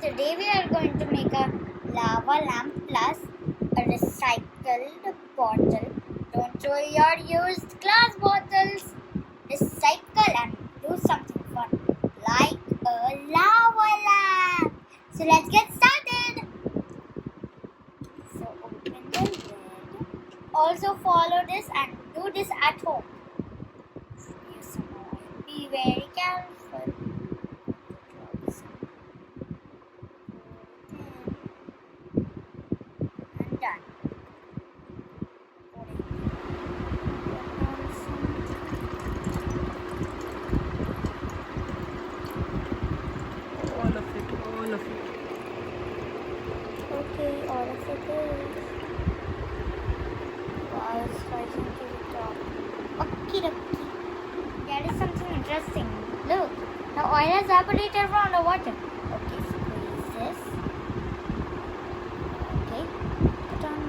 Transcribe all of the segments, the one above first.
Today we are going to make a lava lamp plus a recycled bottle. Don't throw your used glass bottles. Recycle and do something fun like a lava lamp. So let's get started. So open the lid. Also follow this and do this at home. Use some oil. Be very careful. And done. All of it, all of it. Okay, all of it is. Wow, it's rising to the top. Okie dokie. There is something interesting. Look, the oil has evaporated from the water. Okay, squeeze this. Okay, put on.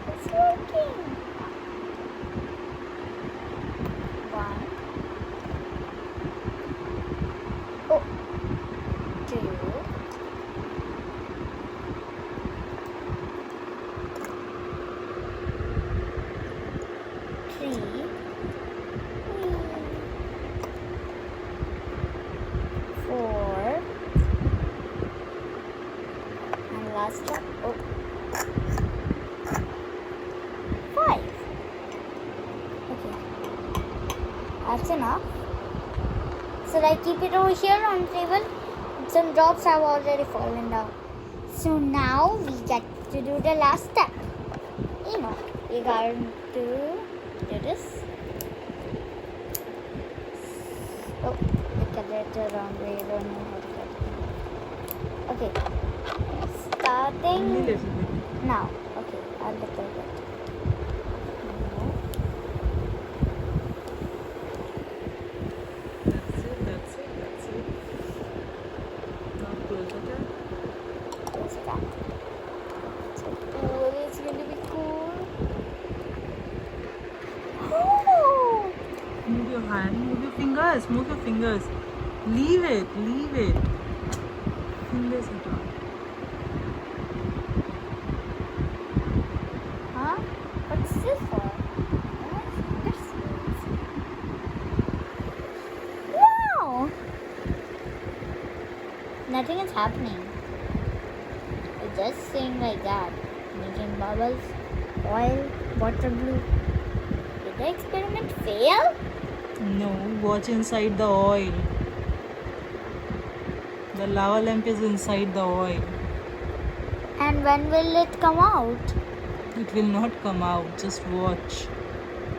It's working. One. Oh. Two. Three. Four. And last one. Oh. Five. Okay. That's enough. So I keep it over here on the table. Some drops have already fallen down. So now we get to do the last step. You know, we got to do this. Oh, look at it the wrong way. I don't know how to get it. Okay. Only Starting little bit. now. Okay, I'll look at it. That's it, that's it, that's it. Now close it up. Close that. So cool. It's going to be cool. Oh! Move your hand, move your fingers, move your fingers. Leave it, leave it. Fingers it on. Huh? What's this for? Wow! Nothing is happening. It's just saying like that. Making bubbles, oil, water blue. Did the experiment fail? No, watch inside the oil. The lava lamp is inside the oil. And when will it come out? It will not come out, just watch.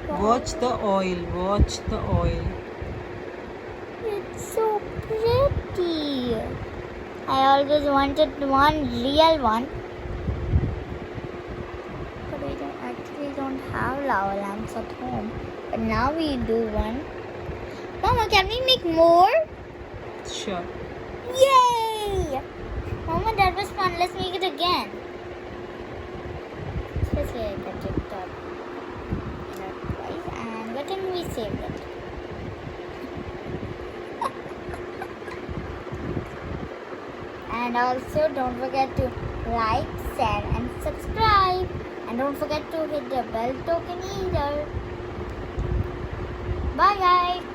Wow. Watch the oil, watch the oil. It's so pretty. I always wanted one real one. But we don't have lava lamps at home. But now we do one. Mama, can we make more? Sure. Yay! Mama, that was fun. Let's make it again. Especially I got it up. Twice. And what can we save it? And also don't forget to like, share and subscribe. And don't forget to hit the bell token either. Bye guys.